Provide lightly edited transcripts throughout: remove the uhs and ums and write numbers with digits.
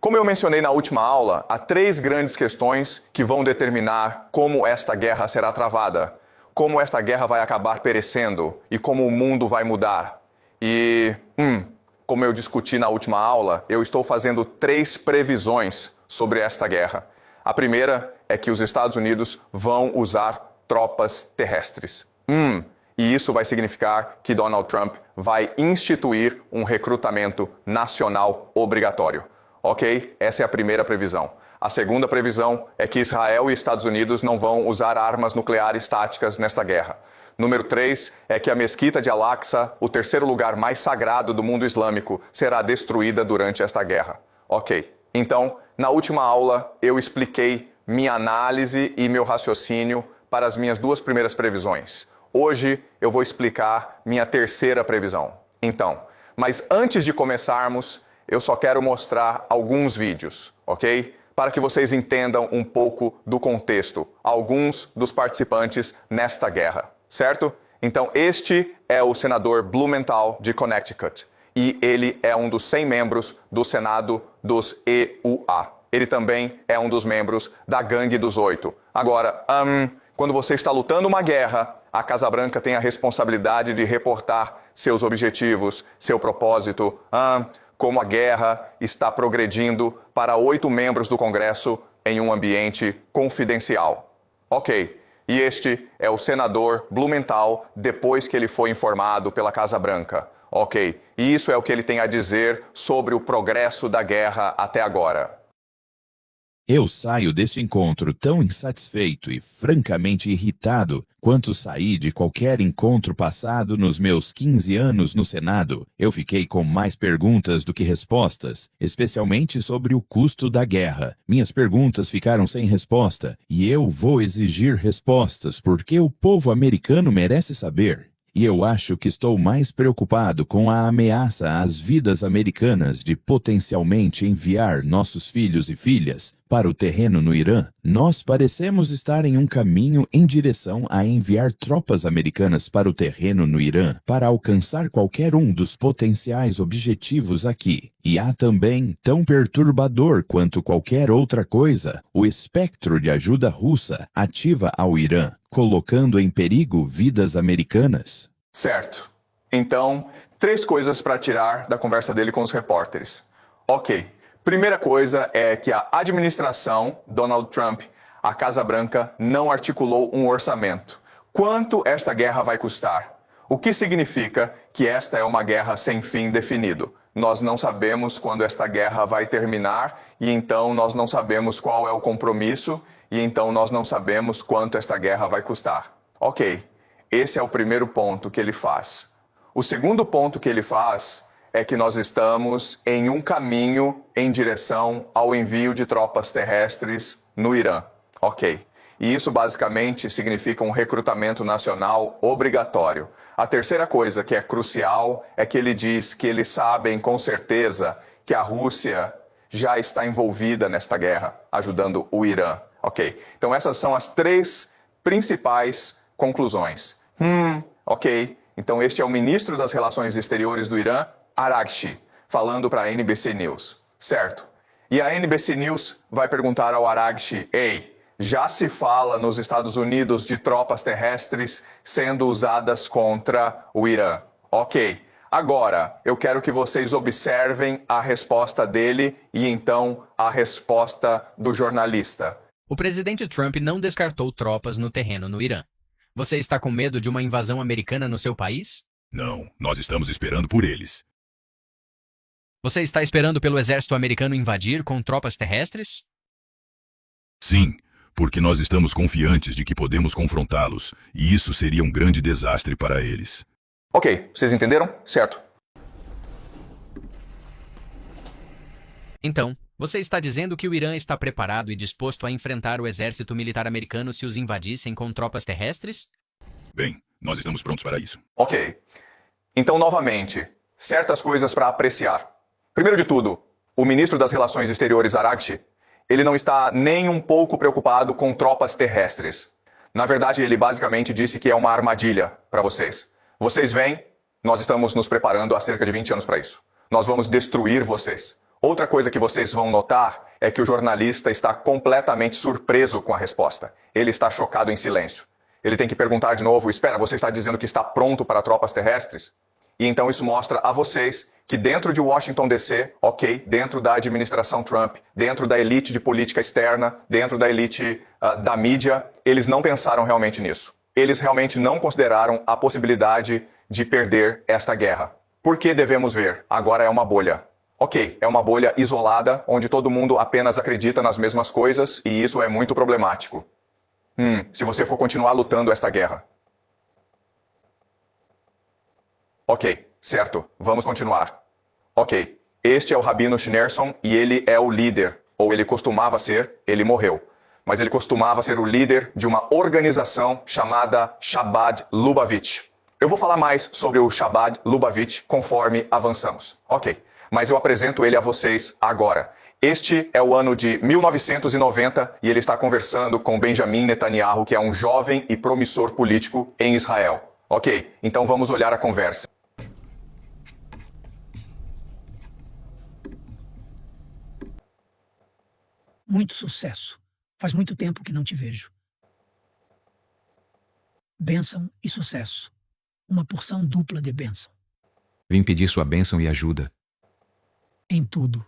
Como eu mencionei na última aula, há três grandes questões que vão determinar como esta guerra será travada, como esta guerra vai acabar perecendo e como o mundo vai mudar. E, como eu discuti na última aula, eu estou fazendo três previsões sobre esta guerra. A primeira é que os Estados Unidos vão usar tropas terrestres. E isso vai significar que Donald Trump vai instituir um recrutamento nacional obrigatório. Ok? Essa é a primeira previsão. A segunda previsão é que Israel e Estados Unidos não vão usar armas nucleares táticas nesta guerra. Número 3 é que a Mesquita de Al-Aqsa, o terceiro lugar mais sagrado do mundo islâmico, será destruída durante esta guerra. Ok. Então, na última aula, eu expliquei minha análise e meu raciocínio para as minhas duas primeiras previsões. Hoje, eu vou explicar minha terceira previsão. Então, mas antes de começarmos, eu só quero mostrar alguns vídeos, ok? Para que vocês entendam um pouco do contexto, alguns dos participantes nesta guerra, certo? Então, este é o senador Blumenthal de Connecticut e ele é um dos 100 membros do Senado dos EUA. Ele também é um dos membros da Gangue dos Oito. Agora, quando você está lutando uma guerra, a Casa Branca tem a responsabilidade de reportar seus objetivos, seu propósito, como a guerra está progredindo para 8 membros do Congresso em um ambiente confidencial. Ok, e este é o senador Blumenthal depois que ele foi informado pela Casa Branca. Ok, e isso é o que ele tem a dizer sobre o progresso da guerra até agora. Eu saio deste encontro tão insatisfeito e francamente irritado quanto saí de qualquer encontro passado nos meus 15 anos no Senado. Eu fiquei com mais perguntas do que respostas, especialmente sobre o custo da guerra. Minhas perguntas ficaram sem resposta e eu vou exigir respostas porque o povo americano merece saber. E eu acho que estou mais preocupado com a ameaça às vidas americanas de potencialmente enviar nossos filhos e filhas para o terreno no Irã. Nós parecemos estar em um caminho em direção a enviar tropas americanas para o terreno no Irã para alcançar qualquer um dos potenciais objetivos aqui. E há também, tão perturbador quanto qualquer outra coisa, o espectro de ajuda russa ativa ao Irã, colocando em perigo vidas americanas. Certo. Então, três coisas para tirar da conversa dele com os repórteres. Ok. Primeira coisa é que a administração Donald Trump, a Casa Branca, não articulou um orçamento. Quanto esta guerra vai custar? O que significa que esta é uma guerra sem fim definido? Nós não sabemos quando esta guerra vai terminar e então nós não sabemos qual é o compromisso e então nós não sabemos quanto esta guerra vai custar. Ok, esse é o primeiro ponto que ele faz. O segundo ponto que ele faz é que nós estamos em um caminho em direção ao envio de tropas terrestres no Irã. Ok. E isso basicamente significa um recrutamento nacional obrigatório. A terceira coisa que é crucial é que ele diz que eles sabem com certeza que a Rússia já está envolvida nesta guerra, ajudando o Irã. Ok. Então essas são as três principais conclusões. Ok. Então este é o ministro das Relações Exteriores do Irã, Araghchi, falando para a NBC News, certo? E a NBC News vai perguntar ao Araghchi, ei, já se fala nos Estados Unidos de tropas terrestres sendo usadas contra o Irã. Ok, agora eu quero que vocês observem a resposta dele e então a resposta do jornalista. O presidente Trump não descartou tropas no terreno no Irã. Você está com medo de uma invasão americana no seu país? Não, nós estamos esperando por eles. Você está esperando pelo exército americano invadir com tropas terrestres? Sim, porque nós estamos confiantes de que podemos confrontá-los, e isso seria um grande desastre para eles. Ok, vocês entenderam? Certo. Então, você está dizendo que o Irã está preparado e disposto a enfrentar o exército militar americano se os invadissem com tropas terrestres? Bem, nós estamos prontos para isso. Ok. Então, novamente, certas coisas para apreciar. Primeiro de tudo, o ministro das Relações Exteriores, Araghchi, ele não está nem um pouco preocupado com tropas terrestres. Na verdade, ele basicamente disse que é uma armadilha para vocês. Vocês vêm, nós estamos nos preparando há cerca de 20 anos para isso. Nós vamos destruir vocês. Outra coisa que vocês vão notar é que o jornalista está completamente surpreso com a resposta. Ele está chocado em silêncio. Ele tem que perguntar de novo: espera, você está dizendo que está pronto para tropas terrestres? E então isso mostra a vocês que dentro de Washington DC, ok, dentro da administração Trump, dentro da elite de política externa, dentro da elite da mídia, eles não pensaram realmente nisso. Eles realmente não consideraram a possibilidade de perder esta guerra. Por que devemos ver? Agora é uma bolha. Ok, é uma bolha isolada, onde todo mundo apenas acredita nas mesmas coisas, e isso é muito problemático. Se você for continuar lutando esta guerra. Ok, certo, vamos continuar. Ok, este é o Rabino Schneerson e ele é o líder, ou ele costumava ser, ele morreu. Mas ele costumava ser o líder de uma organização chamada Chabad Lubavitch. Eu vou falar mais sobre o Chabad Lubavitch conforme avançamos. Ok, mas eu apresento ele a vocês agora. Este é o ano de 1990 e ele está conversando com Benjamin Netanyahu, que é um jovem e promissor político em Israel. Ok, então vamos olhar a conversa. Muito sucesso. Faz muito tempo que não te vejo. Bênção e sucesso. Uma porção dupla de bênção. Vim pedir sua bênção e ajuda. Em tudo.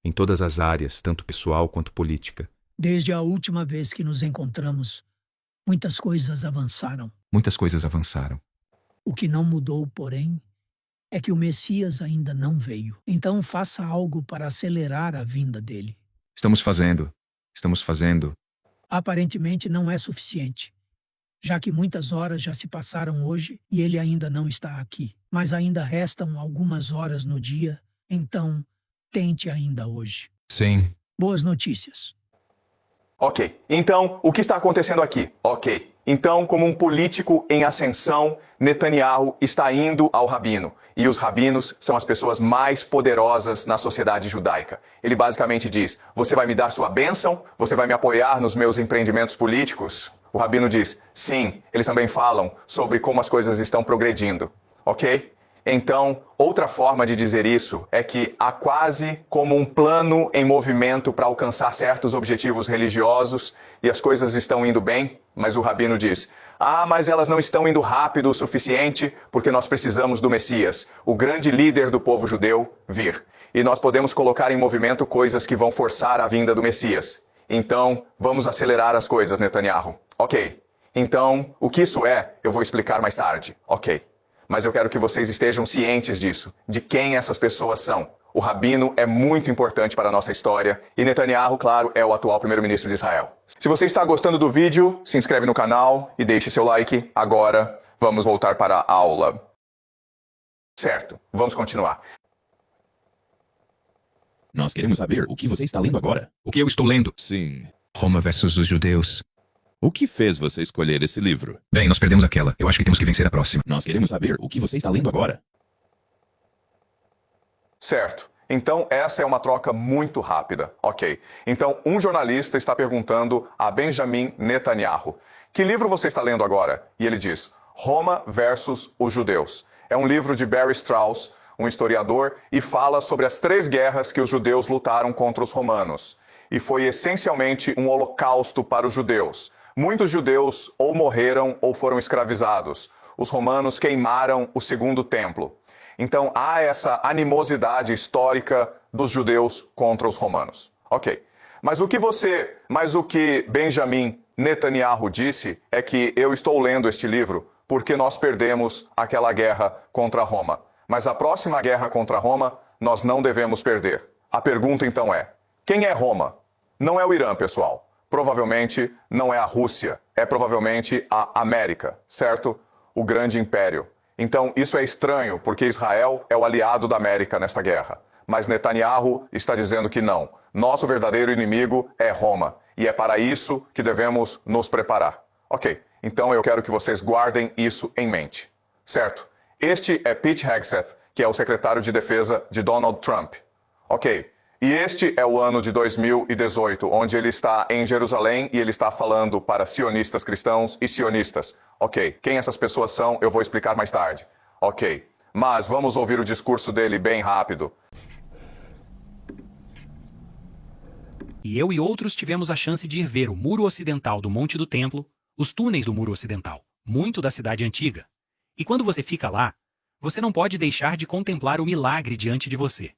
Em todas as áreas, tanto pessoal quanto política. Desde a última vez que nos encontramos, muitas coisas avançaram. Muitas coisas avançaram. O que não mudou, porém, é que o Messias ainda não veio. Então faça algo para acelerar a vinda dele. Estamos fazendo. Aparentemente não é suficiente, já que muitas horas já se passaram hoje e ele ainda não está aqui. Mas ainda restam algumas horas no dia, então tente ainda hoje. Sim. Boas notícias. Ok, então o que está acontecendo aqui? Ok, então como um político em ascensão, Netanyahu está indo ao rabino. E os rabinos são as pessoas mais poderosas na sociedade judaica. Ele basicamente diz: você vai me dar sua bênção? Você vai me apoiar nos meus empreendimentos políticos? O rabino diz: sim. Eles também falam sobre como as coisas estão progredindo. Ok? Então, outra forma de dizer isso é que há quase como um plano em movimento para alcançar certos objetivos religiosos e as coisas estão indo bem, mas o rabino diz: mas elas não estão indo rápido o suficiente porque nós precisamos do Messias, o grande líder do povo judeu, vir. E nós podemos colocar em movimento coisas que vão forçar a vinda do Messias. Então, vamos acelerar as coisas, Netanyahu. Ok. Então, o que isso é, eu vou explicar mais tarde. Ok. Mas eu quero que vocês estejam cientes disso, de quem essas pessoas são. O rabino é muito importante para a nossa história e Netanyahu, claro, é o atual primeiro-ministro de Israel. Se você está gostando do vídeo, se inscreve no canal e deixe seu like. Agora, vamos voltar para a aula. Certo, vamos continuar. Nós queremos saber o que você está lendo agora. O que eu estou lendo? Sim. Roma versus os judeus. O que fez você escolher esse livro? Bem, nós perdemos aquela. Eu acho que temos que vencer a próxima. Nós queremos saber o que você está lendo agora. Certo. Então, essa é uma troca muito rápida. Ok. Então, um jornalista está perguntando a Benjamin Netanyahu: que livro você está lendo agora? E ele diz: Roma versus os judeus. É um livro de Barry Strauss, um historiador, e fala sobre as 3 guerras que os judeus lutaram contra os romanos. E foi essencialmente um holocausto para os judeus. Muitos judeus ou morreram ou foram escravizados. Os romanos queimaram o segundo templo. Então há essa animosidade histórica dos judeus contra os romanos. Ok. Mas o que Benjamin Netanyahu disse é que eu estou lendo este livro porque nós perdemos aquela guerra contra Roma. Mas a próxima guerra contra Roma nós não devemos perder. A pergunta então é: quem é Roma? Não é o Irã, pessoal. Provavelmente não é a Rússia, é provavelmente a América, certo? O grande império. Então isso é estranho, porque Israel é o aliado da América nesta guerra. Mas Netanyahu está dizendo que não. Nosso verdadeiro inimigo é Roma. E é para isso que devemos nos preparar. Ok, então eu quero que vocês guardem isso em mente. Certo? Este é Pete Hegseth, que é o secretário de defesa de Donald Trump. Ok. E este é o ano de 2018, onde ele está em Jerusalém e ele está falando para sionistas cristãos e sionistas. Ok, quem essas pessoas são, eu vou explicar mais tarde. Ok, mas vamos ouvir o discurso dele bem rápido. E eu e outros tivemos a chance de ir ver o muro ocidental do Monte do Templo, os túneis do muro ocidental, muito da cidade antiga. E quando você fica lá, você não pode deixar de contemplar o milagre diante de você.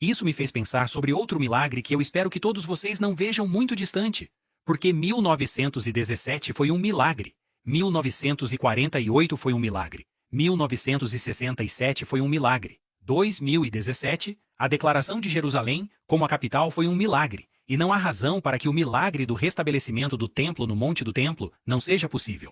Isso me fez pensar sobre outro milagre que eu espero que todos vocês não vejam muito distante, porque 1917 foi um milagre, 1948 foi um milagre, 1967 foi um milagre, 2017, a declaração de Jerusalém como a capital foi um milagre, e não há razão para que o milagre do restabelecimento do templo no Monte do Templo não seja possível.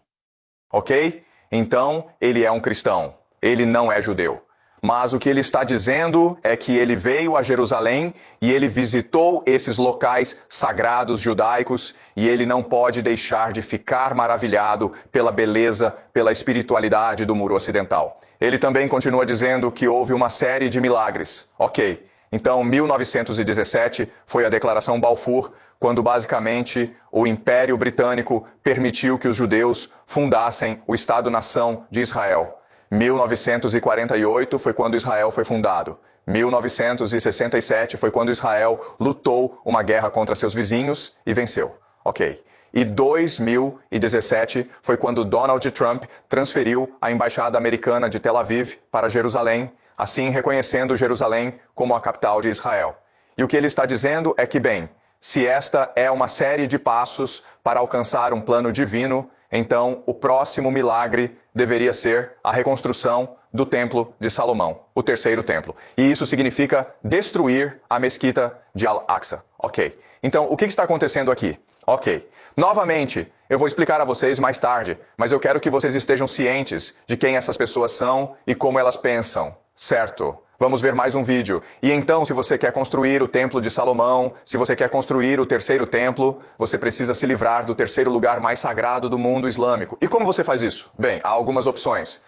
Ok? Então, ele é um cristão. Ele não é judeu. Mas o que ele está dizendo é que ele veio a Jerusalém e ele visitou esses locais sagrados judaicos e ele não pode deixar de ficar maravilhado pela beleza, pela espiritualidade do muro ocidental. Ele também continua dizendo que houve uma série de milagres. Ok, então 1917 foi a Declaração Balfour, quando basicamente o Império Britânico permitiu que os judeus fundassem o Estado-nação de Israel. 1948 foi quando Israel foi fundado. 1967 foi quando Israel lutou uma guerra contra seus vizinhos e venceu. Ok. E 2017 foi quando Donald Trump transferiu a embaixada americana de Tel Aviv para Jerusalém, assim reconhecendo Jerusalém como a capital de Israel. E o que ele está dizendo é que, bem, se esta é uma série de passos para alcançar um plano divino, então o próximo milagre deveria ser a reconstrução do Templo de Salomão, o terceiro templo. E isso significa destruir a mesquita de Al-Aqsa. Ok. Então, o que está acontecendo aqui? Ok. Novamente, eu vou explicar a vocês mais tarde, mas eu quero que vocês estejam cientes de quem essas pessoas são e como elas pensam, certo? Vamos ver mais um vídeo. E então, se você quer construir o Templo de Salomão, se você quer construir o terceiro templo, você precisa se livrar do terceiro lugar mais sagrado do mundo islâmico. E como você faz isso? Bem, há algumas opções.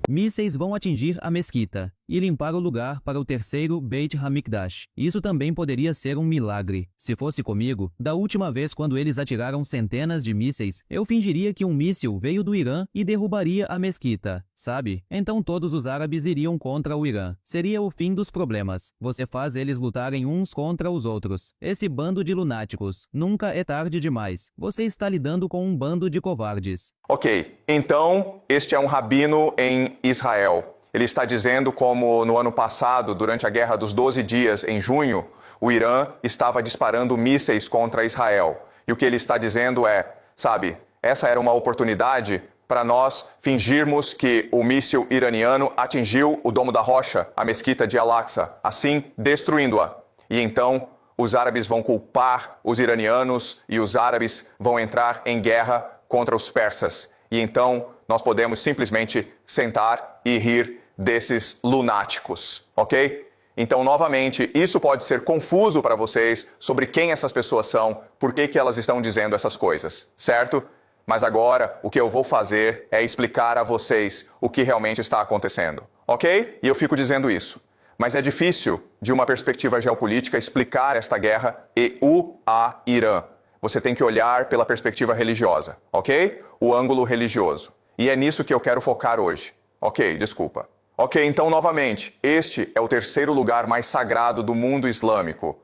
Mísseis vão atingir a mesquita e limpar o lugar para o terceiro Beit HaMikdash. Isso também poderia ser um milagre. Se fosse comigo, da última vez quando eles atiraram centenas de mísseis, eu fingiria que um míssil veio do Irã e derrubaria a mesquita, sabe? Então todos os árabes iriam contra o Irã. Seria o fim dos problemas. Você faz eles lutarem uns contra os outros. Esse bando de lunáticos. Nunca é tarde demais. Você está lidando com um bando de covardes. Ok, então este é um rabino em Israel. Ele está dizendo como no ano passado, durante a Guerra dos 12 Dias, em junho, o Irã estava disparando mísseis contra Israel. E o que ele está dizendo é, sabe, essa era uma oportunidade para nós fingirmos que o míssil iraniano atingiu o Domo da Rocha, a mesquita de Al-Aqsa, assim destruindo-a. E então os árabes vão culpar os iranianos e os árabes vão entrar em guerra contra os persas. E então nós podemos simplesmente sentar e rir desses lunáticos, ok? Então, novamente, isso pode ser confuso para vocês sobre quem essas pessoas são, por que elas estão dizendo essas coisas, certo? Mas agora, o que eu vou fazer é explicar a vocês o que realmente está acontecendo, ok? E eu fico dizendo isso. Mas é difícil, de uma perspectiva geopolítica, explicar esta guerra e a Irã. Você tem que olhar pela perspectiva religiosa, ok? O ângulo religioso. E é nisso que eu quero focar hoje. Ok, desculpa. Ok, então novamente, este é o terceiro lugar mais sagrado do mundo islâmico.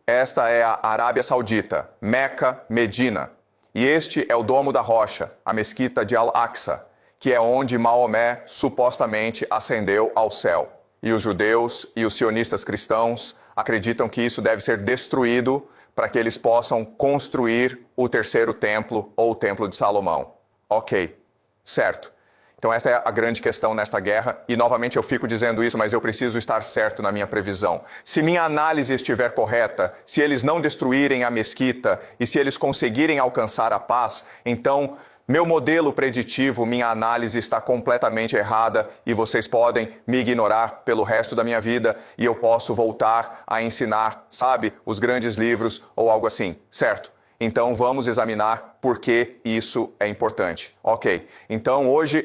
Esta é a Arábia Saudita, Meca, Medina. E este é o Domo da Rocha, a mesquita de Al-Aqsa, que é onde Maomé supostamente ascendeu ao céu. E os judeus e os sionistas cristãos acreditam que isso deve ser destruído para que eles possam construir o terceiro templo ou o Templo de Salomão. Ok, certo. Então esta é a grande questão nesta guerra, e novamente eu fico dizendo isso, mas eu preciso estar certo na minha previsão. Se minha análise estiver correta, se eles não destruírem a mesquita e se eles conseguirem alcançar a paz, então meu modelo preditivo, minha análise está completamente errada e vocês podem me ignorar pelo resto da minha vida e eu posso voltar a ensinar, sabe, os grandes livros ou algo assim, certo? Então vamos examinar por que isso é importante. Ok, então hoje